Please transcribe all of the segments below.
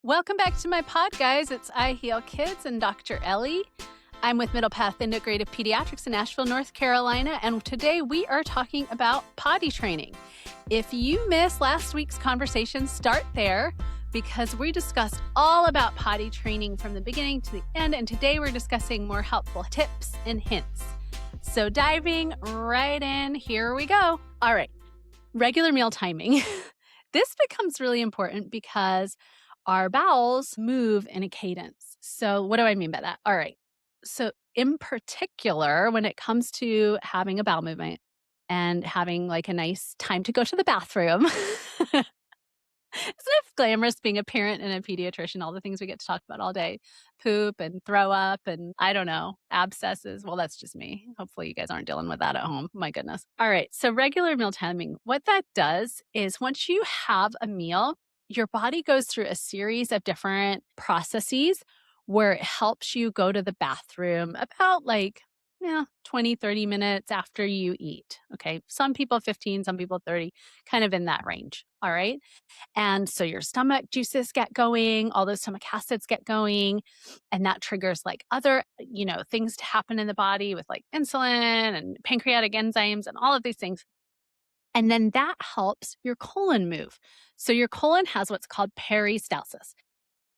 Welcome back to my pod, guys. It's I Heal Kids and Dr. Ellie. I'm with Middle Path Integrative Pediatrics in Nashville, North Carolina, and today we are talking about potty training. If you missed last week's conversation, start there because we discussed all about potty training from the beginning to the end, and today we're discussing more helpful tips and hints. So diving right in, here we go. All right, regular meal timing. This becomes really important because our bowels move in a cadence. So what do I mean by that? All right. So in particular, when it comes to having a bowel movement and having like a nice time to go to the bathroom, isn't it glamorous being a parent and a pediatrician, all the things we get to talk about all day, poop and throw up and I don't know, abscesses. Well, that's just me. Hopefully you guys aren't dealing with that at home. My goodness. All right. So regular meal timing, what that does is once you have a meal, your body goes through a series of different processes where it helps you go to the bathroom about 20, 30 minutes after you eat. Okay. Some people 15, some people 30, kind of in that range. All right. And so your stomach juices get going, all those stomach acids get going, and that triggers like other, things to happen in the body with like insulin and pancreatic enzymes and all of these things. And then that helps your colon move. So your colon has what's called peristalsis.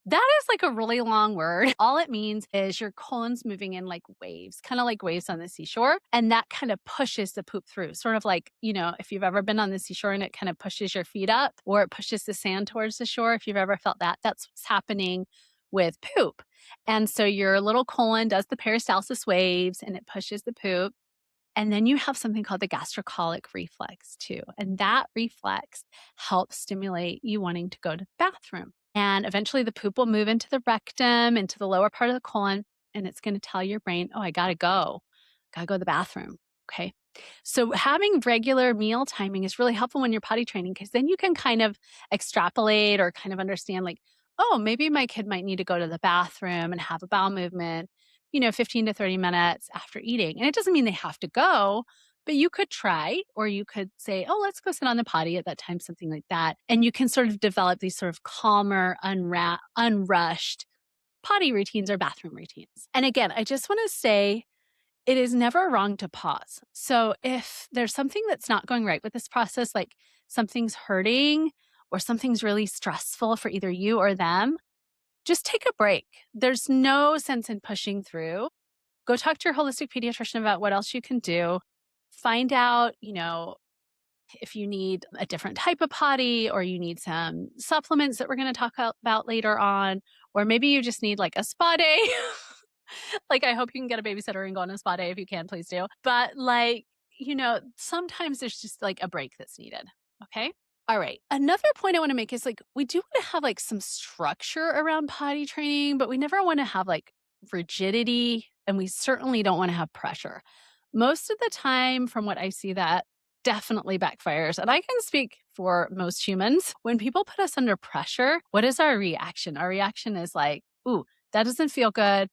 That is like a really long word. All it means is your colon's moving in like waves, kind of like waves on the seashore. And that kind of pushes the poop through, sort of like, if you've ever been on the seashore and it kind of pushes your feet up or it pushes the sand towards the shore. If you've ever felt that, that's what's happening with poop. And so your little colon does the peristalsis waves and it pushes the poop. And then you have something called the gastrocolic reflex too. And that reflex helps stimulate you wanting to go to the bathroom. And eventually the poop will move into the rectum, into the lower part of the colon, and it's going to tell your brain, oh, I got to go to the bathroom. Okay. So having regular meal timing is really helpful when you're potty training because then you can kind of extrapolate or kind of understand like, oh, maybe my kid might need to go to the bathroom and have a bowel movement 15 to 30 minutes after eating. And it doesn't mean they have to go, but you could try, or you could say, oh, let's go sit on the potty at that time, something like that. And you can sort of develop these sort of calmer, unrushed potty routines or bathroom routines. And again, I just want to say it is never wrong to pause. So if there's something that's not going right with this process, like something's hurting or something's really stressful for either you or them, just take a break. There's no sense in pushing through. Go talk to your holistic pediatrician about what else you can do. Find out, if you need a different type of potty or you need some supplements that we're going to talk about later on, or maybe you just need like a spa day. Like, I hope you can get a babysitter and go on a spa day if you can, please do. But sometimes there's just like a break that's needed. Okay. All right. Another point I want to make is like, we do want to have like some structure around potty training, but we never want to have like rigidity and we certainly don't want to have pressure. Most of the time, from what I see, that definitely backfires. And I can speak for most humans. When people put us under pressure, what is our reaction? Our reaction is like, ooh, that doesn't feel good.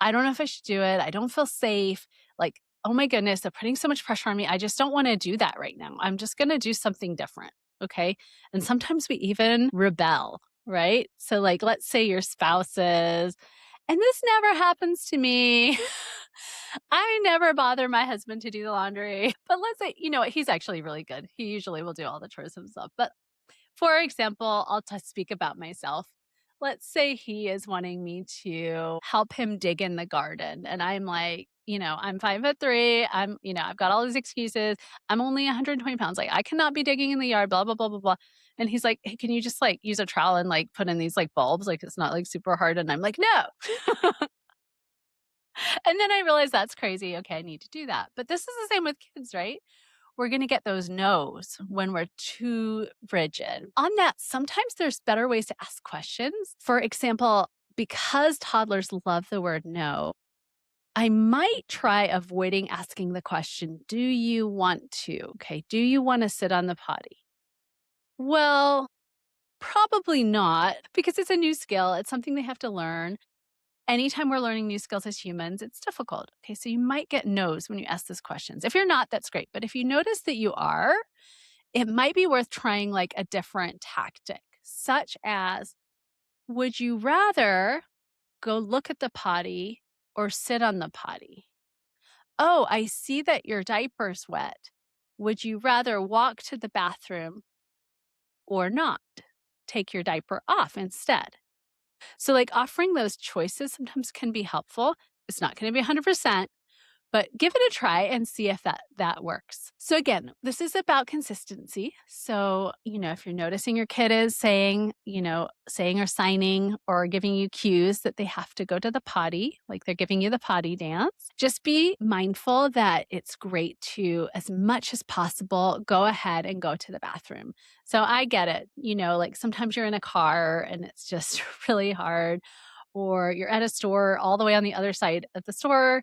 I don't know if I should do it. I don't feel safe. Like, oh my goodness, they're putting so much pressure on me. I just don't want to do that right now. I'm just going to do something different. Okay. And sometimes we even rebel, right? So, like, let's say your spouse is, and this never happens to me. I never bother my husband to do the laundry. But let's say, he's actually really good. He usually will do all the chores himself. But for example, I'll speak about myself. Let's say he is wanting me to help him dig in the garden. And I'm like, I'm 5'3". I've got all these excuses. I'm only 120 pounds. Like, I cannot be digging in the yard, blah, blah, blah, blah, blah. And he's like, hey, can you just like use a trowel and like put in these like bulbs? Like, it's not like super hard. And I'm like, no. And then I realized that's crazy. Okay, I need to do that. But this is the same with kids, right? We're going to get those no's when we're too rigid. On that, sometimes there's better ways to ask questions. For example, because toddlers love the word no, I might try avoiding asking the question, do you want to? Okay, do you want to sit on the potty? Well, probably not, because it's a new skill. It's something they have to learn. Anytime we're learning new skills as humans, it's difficult. Okay, so you might get no's when you ask these questions. If you're not, that's great. But if you notice that you are, it might be worth trying like a different tactic, such as Would you rather go look at the potty or sit on the potty? Oh, I see that your diaper's wet. Would you rather walk to the bathroom or not? Take your diaper off instead. So, like, offering those choices sometimes can be helpful. It's not going to be 100%, but give it a try and see if that works. So again, this is about consistency. So, if you're noticing your kid is saying, saying or signing or giving you cues that they have to go to the potty, like they're giving you the potty dance, just be mindful that it's great to, as much as possible, go ahead and go to the bathroom. So I get it, like sometimes you're in a car and it's just really hard, or you're at a store all the way on the other side of the store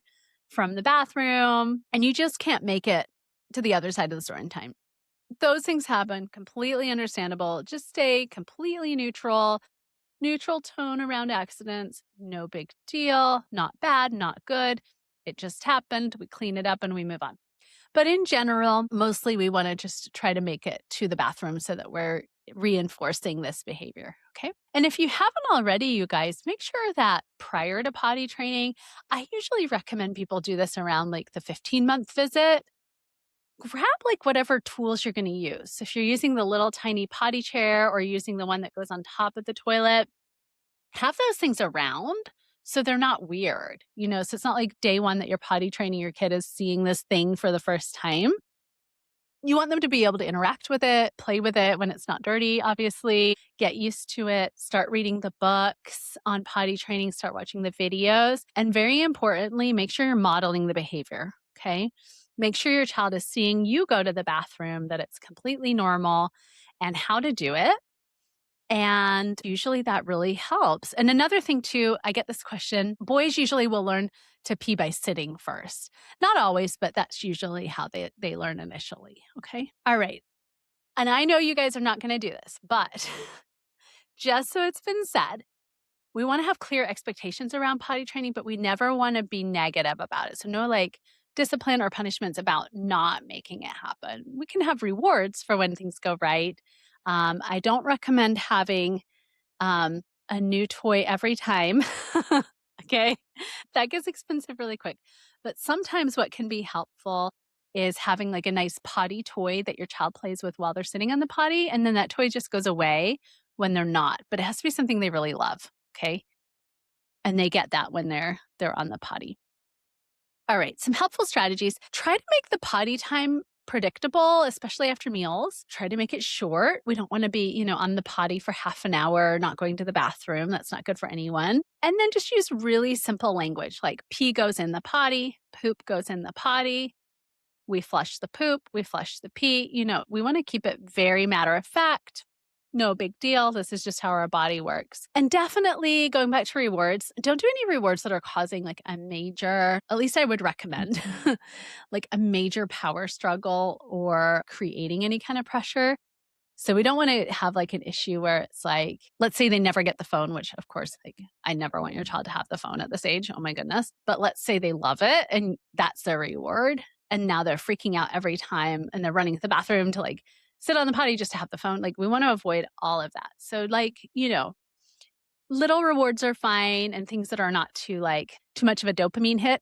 from the bathroom, and you just can't make it to the other side of the store in time. Those things happen, completely understandable. Just stay completely neutral, neutral tone around accidents. No big deal, not bad, not good. It just happened. We clean it up and we move on. But in general, mostly we want to just try to make it to the bathroom so that we're reinforcing this behavior. Okay. And if you haven't already, you guys, make sure that prior to potty training, I usually recommend people do this around like the 15-month visit. Grab like whatever tools you're going to use. If you're using the little tiny potty chair or using the one that goes on top of the toilet, have those things around so they're not weird, so it's not like day one that you're potty training your kid is seeing this thing for the first time. You want them to be able to interact with it, play with it when it's not dirty, obviously, get used to it, start reading the books on potty training, start watching the videos, and very importantly, make sure you're modeling the behavior, okay? Make sure your child is seeing you go to the bathroom, that it's completely normal, and how to do it. And usually that really helps. And another thing too, I get this question, boys usually will learn to pee by sitting first. Not always, but that's usually how they learn initially. Okay. All right. And I know you guys are not going to do this, but just so it's been said, we want to have clear expectations around potty training, but we never want to be negative about it. So no like discipline or punishments about not making it happen. We can have rewards for when things go right. I don't recommend having a new toy every time. Okay. That gets expensive really quick. But sometimes what can be helpful is having like a nice potty toy that your child plays with while they're sitting on the potty. And then that toy just goes away when they're not. But it has to be something they really love. Okay. And they get that when they're on the potty. All right, some helpful strategies. Try to make the potty time predictable, especially after meals. Try to make it short. We don't want to be, on the potty for half an hour, not going to the bathroom. That's not good for anyone. And then just use really simple language like pee goes in the potty, poop goes in the potty. We flush the poop, we flush the pee. We want to keep it very matter of fact. No big deal. This is just how our body works. And definitely going back to rewards, don't do any rewards that are causing like a major, at least I would recommend, like a major power struggle or creating any kind of pressure. So we don't want to have like an issue where it's like, let's say they never get the phone, which of course, like I never want your child to have the phone at this age. Oh my goodness. But let's say they love it and that's their reward. And now they're freaking out every time and they're running to the bathroom to like sit on the potty just to have the phone. Like we want to avoid all of that. So like, little rewards are fine and things that are not too much of a dopamine hit.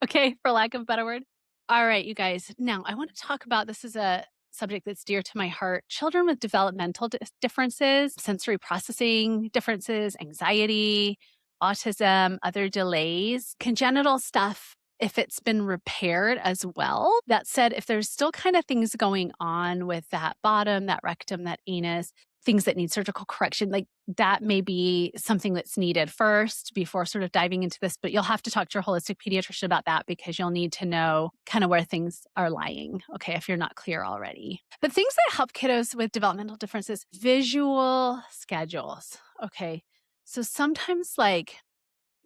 Okay. For lack of a better word. All right, you guys. Now I want to talk about, this is a subject that's dear to my heart. Children with developmental differences, sensory processing differences, anxiety, autism, other delays, congenital stuff, if it's been repaired as well. That said, if there's still kind of things going on with that bottom, that rectum, that anus, things that need surgical correction, like that may be something that's needed first before sort of diving into this, but you'll have to talk to your holistic pediatrician about that because you'll need to know kind of where things are lying, okay, if you're not clear already. But things that help kiddos with developmental differences, visual schedules, okay? So sometimes like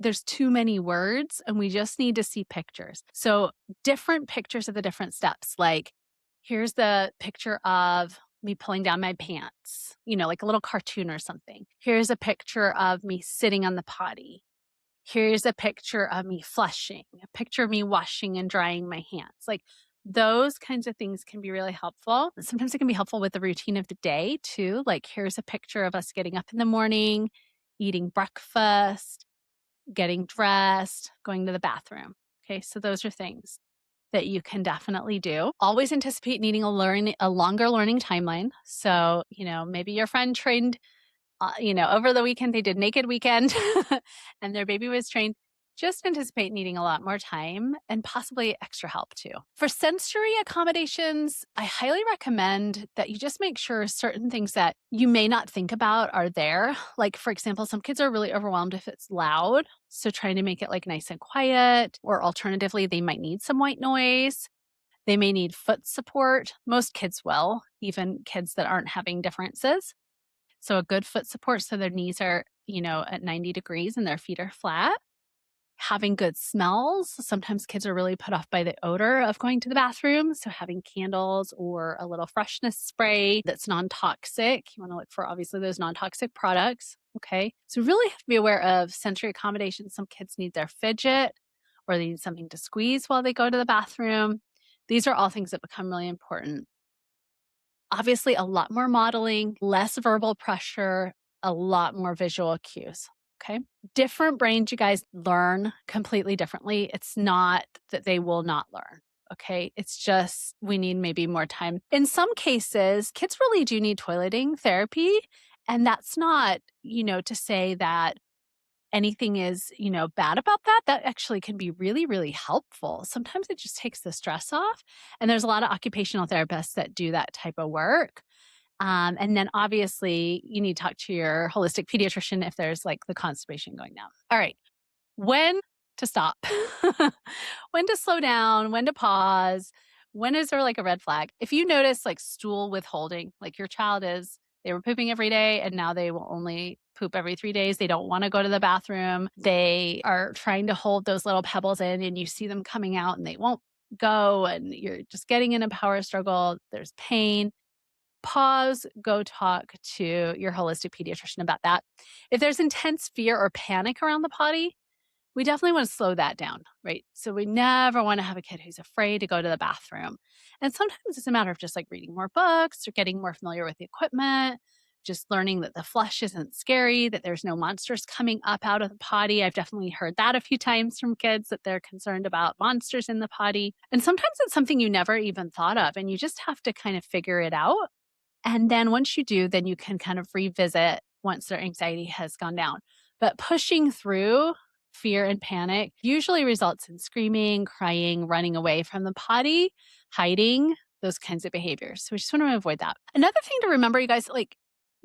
there's too many words and we just need to see pictures. So different pictures of the different steps, like here's the picture of me pulling down my pants, like a little cartoon or something. Here's a picture of me sitting on the potty. Here's a picture of me flushing, a picture of me washing and drying my hands. Like those kinds of things can be really helpful. Sometimes it can be helpful with the routine of the day too. Like here's a picture of us getting up in the morning. eating breakfast, getting dressed, going to the bathroom. Okay, so those are things that you can definitely do. Always anticipate needing a longer learning timeline. So, maybe your friend trained over the weekend they did naked weekend and their baby was trained. Just anticipate needing a lot more time and possibly extra help too. For sensory accommodations, I highly recommend that you just make sure certain things that you may not think about are there. Like, for example, some kids are really overwhelmed if it's loud. So trying to make it like nice and quiet, or alternatively, they might need some white noise. They may need foot support. Most kids will, even kids that aren't having differences. So a good foot support so their knees are, at 90 degrees and their feet are flat. Having good smells. Sometimes kids are really put off by the odor of going to the bathroom. So having candles or a little freshness spray that's non-toxic. You want to look for obviously those non-toxic products. Okay. So really have to be aware of sensory accommodations. Some kids need their fidget or they need something to squeeze while they go to the bathroom. These are all things that become really important. Obviously, a lot more modeling, less verbal pressure, a lot more visual cues. Okay. Different brains, you guys learn completely differently. It's not that they will not learn. Okay. It's just we need maybe more time. In some cases, kids really do need toileting therapy. And that's not, to say that anything is, bad about that. That actually can be really, really helpful. Sometimes it just takes the stress off. And there's a lot of occupational therapists that do that type of work. And then obviously you need to talk to your holistic pediatrician if there's like the constipation going down. All right. When to stop, when to slow down, when to pause, when is there like a red flag? If you notice like stool withholding, like your child they were pooping every day and now they will only poop every 3 days. They don't want to go to the bathroom. They are trying to hold those little pebbles in and you see them coming out and they won't go and you're just getting in a power struggle. There's pain. Pause, go talk to your holistic pediatrician about that. If there's intense fear or panic around the potty, we definitely want to slow that down, right? So we never want to have a kid who's afraid to go to the bathroom. And sometimes it's a matter of just like reading more books or getting more familiar with the equipment, just learning that the flush isn't scary, that there's no monsters coming up out of the potty. I've definitely heard that a few times from kids that they're concerned about monsters in the potty. And sometimes it's something you never even thought of and you just have to kind of figure it out. And then once you do, then you can kind of revisit once their anxiety has gone down. But pushing through fear and panic usually results in screaming, crying, running away from the potty, hiding, those kinds of behaviors. So we just want to avoid that. Another thing to remember, you guys, like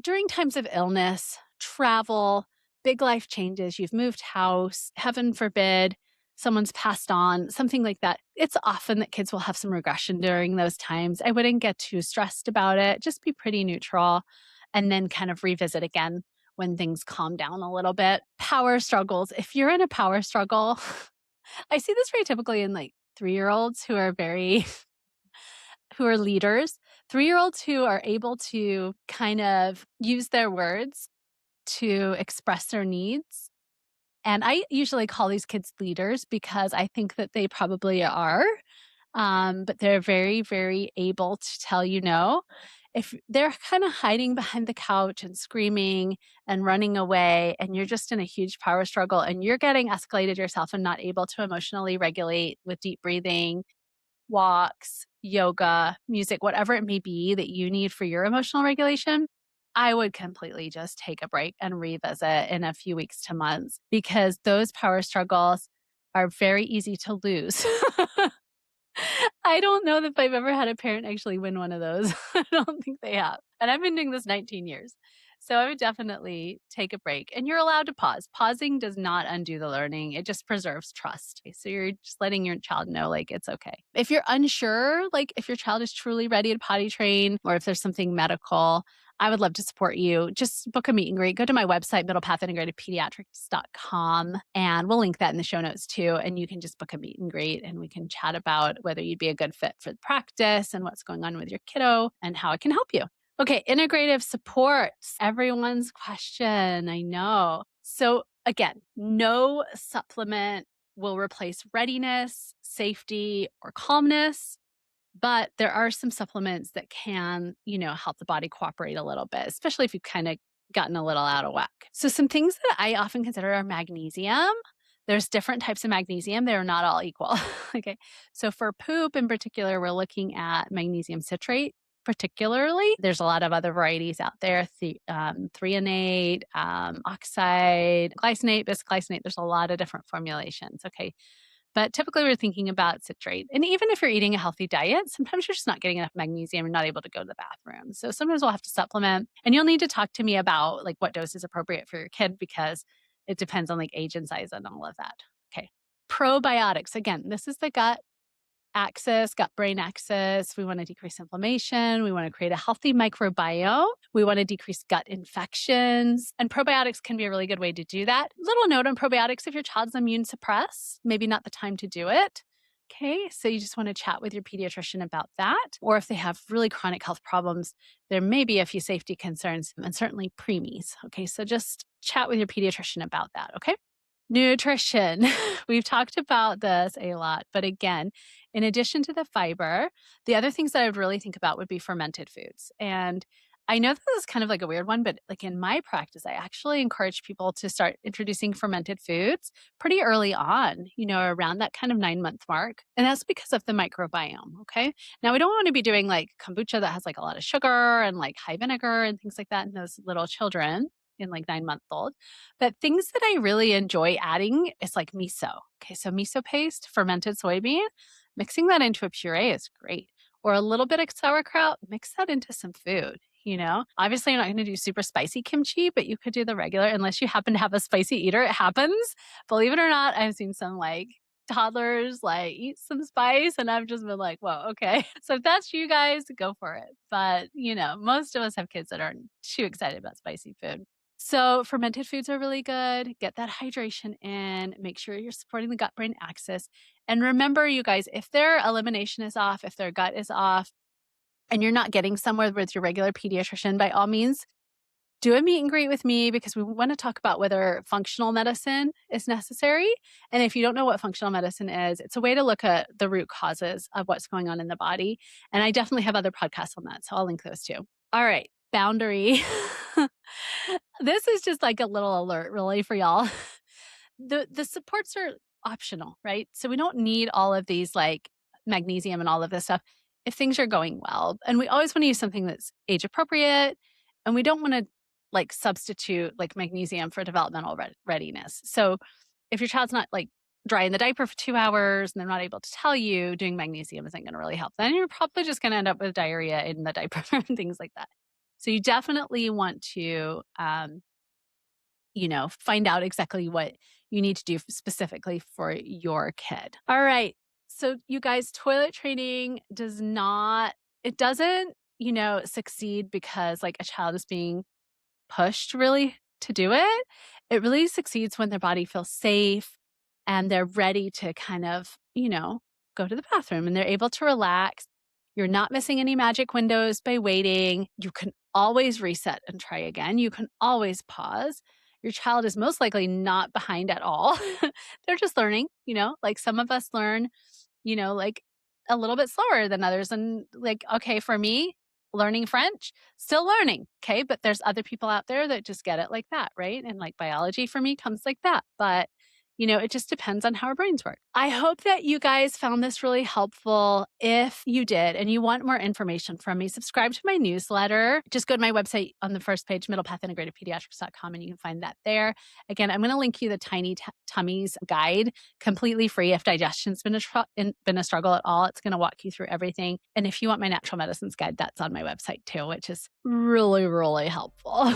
during times of illness, travel, big life changes, you've moved house, heaven forbid, someone's passed on, something like that. It's often that kids will have some regression during those times. I wouldn't get too stressed about it. Just be pretty neutral and then kind of revisit again when things calm down a little bit. Power struggles. If you're in a power struggle, I see this very typically in like 3-year-olds who are who are leaders, 3-year-olds who are able to kind of use their words to express their needs. And I usually call these kids leaders because I think that they probably are. But they're very, very able to tell you no. If they're kind of hiding behind the couch and screaming and running away, and you're just in a huge power struggle and you're getting escalated yourself and not able to emotionally regulate with deep breathing, walks, yoga, music, whatever it may be that you need for your emotional regulation, I would completely just take a break and revisit in a few weeks to months because those power struggles are very easy to lose. I don't know if I've ever had a parent actually win one of those. I don't think they have. And I've been doing this 19 years. So I would definitely take a break. And you're allowed to pause. Pausing does not undo the learning. It just preserves trust. So you're just letting your child know, like, it's okay. If you're unsure, like if your child is truly ready to potty train or if there's something medical, I would love to support you. Just book a meet and greet. Go to my website, middlepathintegratedpediatrics.com, and we'll link that in the show notes too. And you can just book a meet and greet and we can chat about whether you'd be a good fit for the practice and what's going on with your kiddo and how it can help you. Okay, integrative supports. Everyone's question, I know. So again, no supplement will replace readiness, safety, or calmness. But there are some supplements that can, help the body cooperate a little bit, especially if you kind of gotten a little out of whack. So some things that I often consider are magnesium. There's different types of magnesium. They're not all equal. Okay. So for poop in particular, we're looking at magnesium citrate. Particularly, there's a lot of other varieties out there, threonate, oxide, glycinate, bisglycinate. There's a lot of different formulations, okay? But typically we're thinking about citrate. And even if you're eating a healthy diet, sometimes you're just not getting enough magnesium and not able to go to the bathroom. So sometimes we'll have to supplement. And you'll need to talk to me about like what dose is appropriate for your kid because it depends on like age and size and all of that. Okay. Probiotics. Again, this is the gut axis, gut-brain axis. We want to decrease inflammation. We want to create a healthy microbiome. We want to decrease gut infections. And probiotics can be a really good way to do that. Little note on probiotics, if your child's immune suppressed, maybe not the time to do it. Okay, so you just want to chat with your pediatrician about that. Or if they have really chronic health problems, there may be a few safety concerns and certainly preemies. Okay, so just chat with your pediatrician about that, okay? Nutrition. We've talked about this a lot, but again, in addition to the fiber, the other things that I would really think about would be fermented foods. And I know this is kind of like a weird one, but like in my practice, I actually encourage people to start introducing fermented foods pretty early on, around that kind of 9-month mark. And that's because of the microbiome. Okay. Now we don't want to be doing like kombucha that has like a lot of sugar and like high vinegar and things like that in those little children in like 9-month-old. But things that I really enjoy adding is like miso. Okay, so miso paste, fermented soybean, mixing that into a puree is great. Or a little bit of sauerkraut, mix that into some food. Obviously you're not going to do super spicy kimchi, but you could do the regular unless you happen to have a spicy eater. It happens. Believe it or not, I've seen some like toddlers like eat some spice and I've just been like, whoa, okay. So if that's you guys, go for it. But most of us have kids that aren't too excited about spicy food. So fermented foods are really good. Get that hydration in. Make sure you're supporting the gut-brain axis. And remember, you guys, if their elimination is off, if their gut is off, and you're not getting somewhere with your regular pediatrician, by all means, do a meet and greet with me because we want to talk about whether functional medicine is necessary. And if you don't know what functional medicine is, it's a way to look at the root causes of what's going on in the body. And I definitely have other podcasts on that, so I'll link those too. All right, boundary. This is just like a little alert really for y'all. The supports are optional, right? So we don't need all of these like magnesium and all of this stuff if things are going well. And we always want to use something that's age appropriate. And we don't want to like substitute like magnesium for developmental readiness. So if your child's not like dry in the diaper for 2 hours and they're not able to tell you, doing magnesium isn't going to really help. Then you're probably just going to end up with diarrhea in the diaper and things like that. So you definitely want to, find out exactly what you need to do specifically for your kid. All right. So you guys, toilet training doesn't, succeed because like a child is being pushed really to do it. It really succeeds when their body feels safe and they're ready to kind of, go to the bathroom and they're able to relax. You're not missing any magic windows by waiting. You can always reset and try again. You can always pause. Your child is most likely not behind at all. They're just learning, like some of us learn, like a little bit slower than others. And like, okay, for me, learning French, still learning. Okay. But there's other people out there that just get it like that. Right. And like biology for me comes like that. But it just depends on how our brains work. I hope that you guys found this really helpful. If you did and you want more information from me, subscribe to my newsletter. Just go to my website on the first page, middlepathintegratedpediatrics.com, and you can find that there. Again, I'm going to link you the Tiny Tummies guide, completely free. If digestion's been a struggle at all, it's going to walk you through everything. And if you want my natural medicines guide, that's on my website too, which is really, really helpful.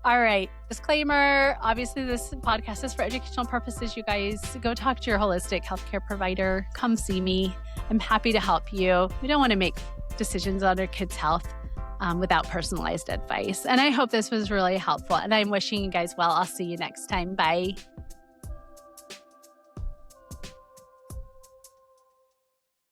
All right. Disclaimer. Obviously, this podcast is for educational purposes. You guys go talk to your holistic healthcare provider. Come see me. I'm happy to help you. We don't want to make decisions on our kids' health without personalized advice. And I hope this was really helpful. And I'm wishing you guys well. I'll see you next time. Bye.